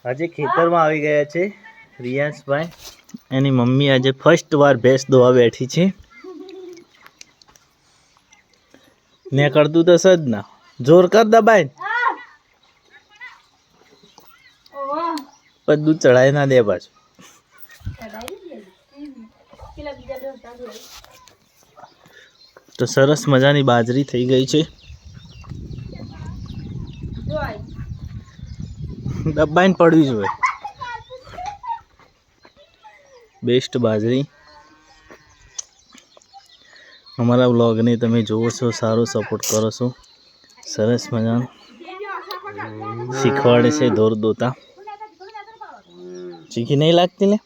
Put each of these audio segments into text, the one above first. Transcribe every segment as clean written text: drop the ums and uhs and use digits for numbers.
આજે ખેતરમાં આવી ગયા છે રિયાંશભાઈ. એની મમ્મી આજે ફર્સ્ટ વાર ભેંસ દોવા બેઠી છે. ને કરતું તો સજ ના જોર કર દબાઈ પણ દૂધ ચડાય ના દે પાછું. તો સરસ મજાની બાજરી થઈ ગઈ છે. દબાઈને પડવી જોઈએ. બેસ્ટ બાજરી. અમારા વ્લોગને તમે જોવો છો, સારો સપોર્ટ કરો છો. સરસ મજાનું શીખવાડે છે દોર દોતા. શીખી નહીં લાગતી ને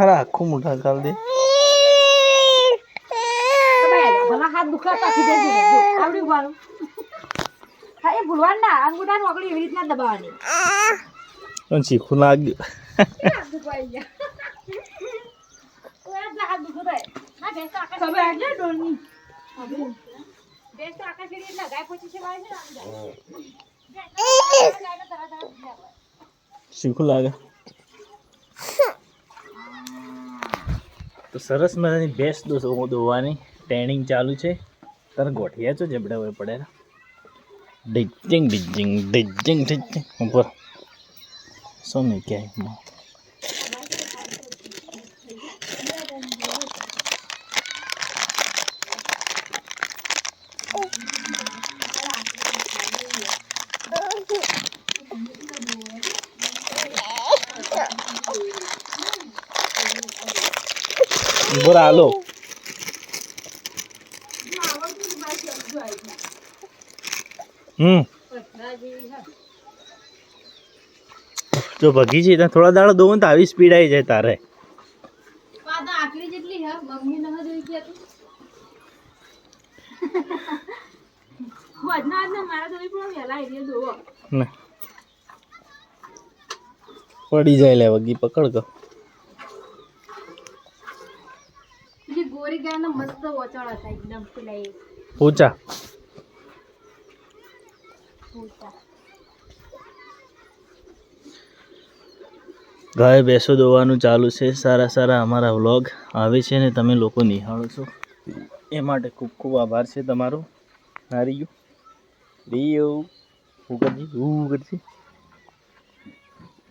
અરે આખું મોટા કાલ દે. હાથ દુખાતા આવડી ઉભારું. હા એ ભૂલવાનું ના અંગૂઠા નોકરી એવી રીતના દબાવવાની. પણ શીખવું લાગ્યું. શીખવું લાગે. તો સરસ મજાની ભેંસ દોવાની ટ્રેનિંગ ચાલુ છે. તારે ગોઠિયા છો જબડા હોય પડે ડિજિંગ ડિજિંગ ડિજિંગ ડિજિંગ ઉપર શું નહીં ક્યાંય બોરા હાલો. જો ભગી છે ત્યાં થોડા દાડા દોવું તો આવી સ્પીડ આવી જાય તારે. પડી જાય લે વગી પકડ ગયો. ગોરી ગાય ના મસ્ત ઓચાળ હતા એકદમ ઊંચા. ગાય ભેંસો દોવાનું ચાલુ છે. સારા સારા અમારા વ્લોગ આવે છે ને તમે લોકો નિહાળો છો એ માટે ખૂબ ખૂબ આભાર છે તમારો. હારીયું રીયો હું કરજી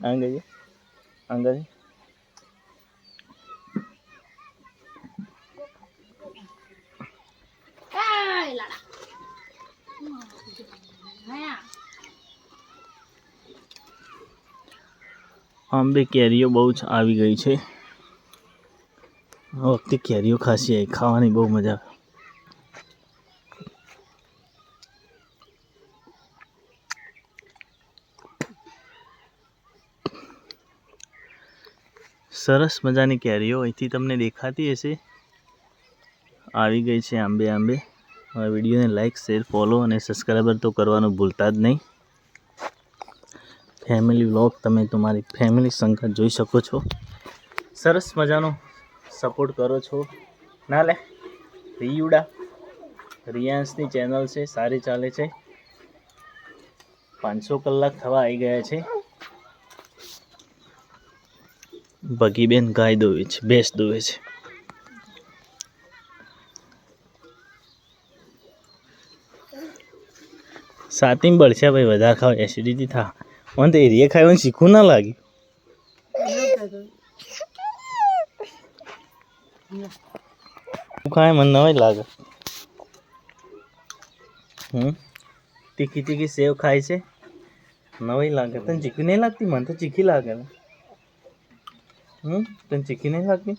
આંગળી આંગળી આંબે કેરીઓ બહુ જ આવી ગઈ છે. આ વખતે કેરીઓ ખાસી આવી, ખાવાની બહુ મજા આવે. સરસ મજાની કેરીઓ અહીંથી તમને દેખાતી હશે આવી ગઈ છે આંબે આંબે. આ વિડીયોને લાઈક શેર ફોલો અને સબસ્ક્રાઈબર તો કરવાનું ભૂલતા જ નહીં. ફેમિલી વ્લોગ તમે તમારી ફેમિલી સંગત જોઈ શકો છો. સરસ મજાનો સપોર્ટ કરો છો ના લે. રિયુડા રિયાંશની ચેનલ છે, સારી ચાલે છે. 500 કલાક થવા આવી ગયા છે. ભગીબેન ગાય દોવે છે, ભેંસ દોવે છે. સાતીમ બળશે ભાઈ, વધારે ખાવ એસિડિટી થા. મને તો એરિયા ખાવાનું શીખવું ના લાગ્યું. ખાય મને નવાય લાગે. તીખી તીખી સેવ ખાય છે, નવાઈ લાગે. તને ચીખી નહીં લાગતી? મને તો ચીખી લાગે. તને ચીખી નહીં લાગતી?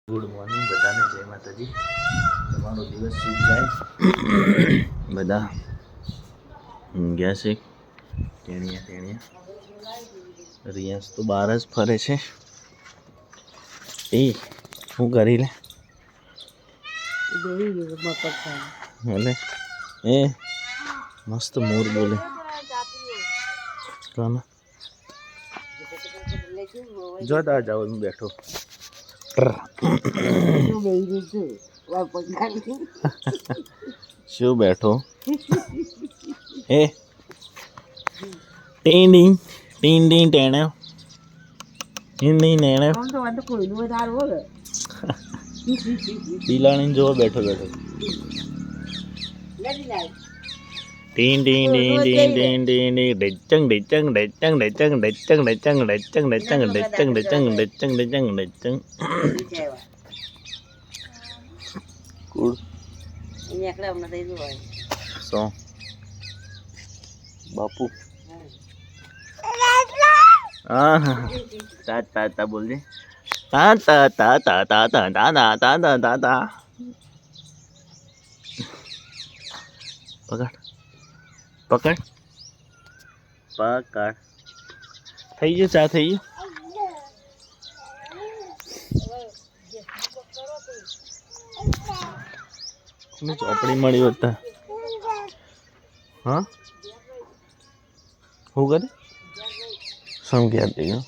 ગુડ મોર્નિંગ બધાને, જય માતાજી. તમારો દિવસ શુભ જાય. બધા ગયા છે ટેણિયા. રિયાસ તો બહાર જ ફરે છે. એ શું કરી લે બોલે એ મસ્ત મોર બોલે. જો તા જાઓ હું બેઠો. શું બેઠો એ ટીંડી ટીંડી ટેણે હિન્દી નેણે બિલાણી જોવા બેઠો બેઠો. ટીન ટીન ટીન ટીન ટીન ટીન ડચંગ ડચંગ ડચંગ ડચંગ ડચંગ ડચંગ ડચંગ ડચંગ ડચંગ ડચંગ ડચંગ ડચંગ ડચંગ. કુડ સો બાપુ હા તા તા તા બોલજે. તા તા તા તા તા તા તા તા તા તા તા તા. પકડ પકડ પકડ. થઈ ગયું ચા થઈ ગયું. ચોપડી મળી હતા. હા શું કરે સમ ઘેર થઈ ગયો.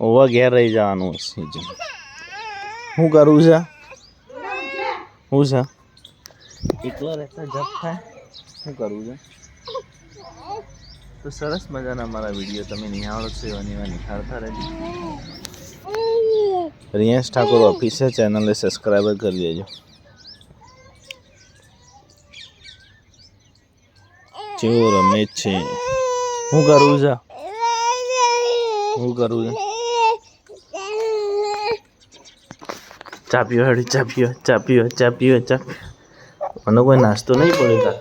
ઓવા ઘેર રહી જવાનું હશે. શું કરવું છે? શું છે? એકલા રહેતા જપ થાય. શું કરવું છે? તો સરસ મજાના મારા વિડીયો તમે નિહાળો છો એવા એવા નિહાળતા રહેજો. રિયાંશ ઠાકોર ઓફિસિયલ ચેનલને સબસ્ક્રાઈબર કરી લેજો. જેવો રમે છે. શું કરવું છે? શું કરવું છે? ચા પીવો હેડી ચા પીવો ચા પીવો ચા પીવો ચા. મને કોઈ નાસ્તો નહીં પડે તાર.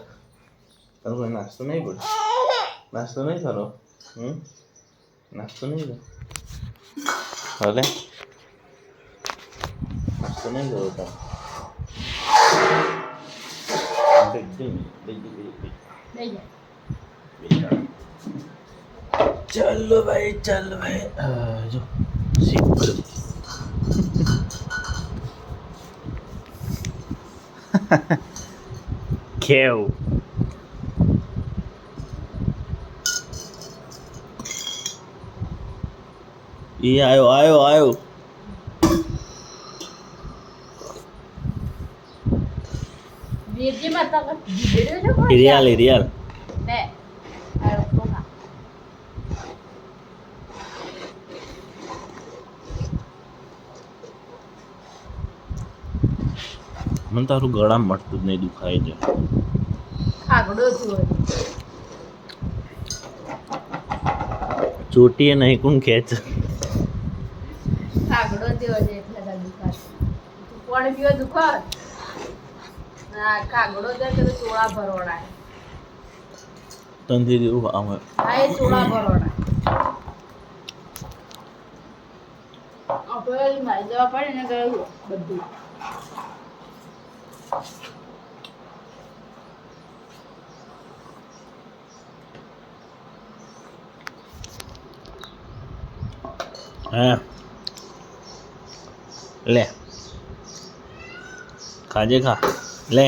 તને કોઈ નાસ્તો નહીં પડે? નાસ્તો નહીં કરો? નાસ્તો નહીં કરો? ભલે નાસ્તો નહીં કરો તાર. ચાલો ભાઈ ચાલો ભાઈ. જો શીખ કેવું એ આયો આયો આયો. રિયાલ રિયાલ મને તારું ગળા મળતું જ નહીં. દુખાય છે. ચોટીએ નહીં કોણ ખેંચ. તંદી દેવું આવે. બધું હા લે ખાજે ખા લે.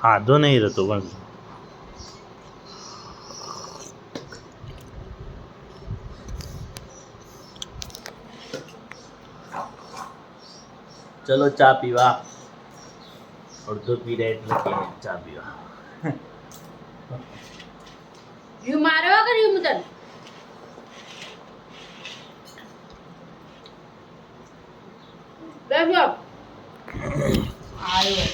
ખાધો નહીં રહેતો પણ ચલો ચા પીવા. અડધો પી રહ્યા એટલે ચા પીવા. યુ માર્યો કે યુ મુતન બેસો આયો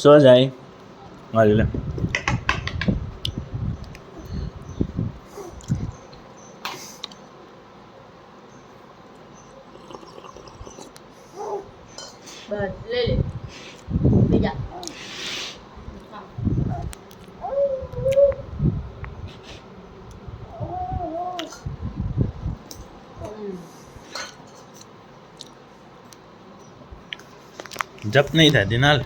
સો જાય મારી લે. બસ લઈ લે બીજા જપ નહીં થાય દિનાલ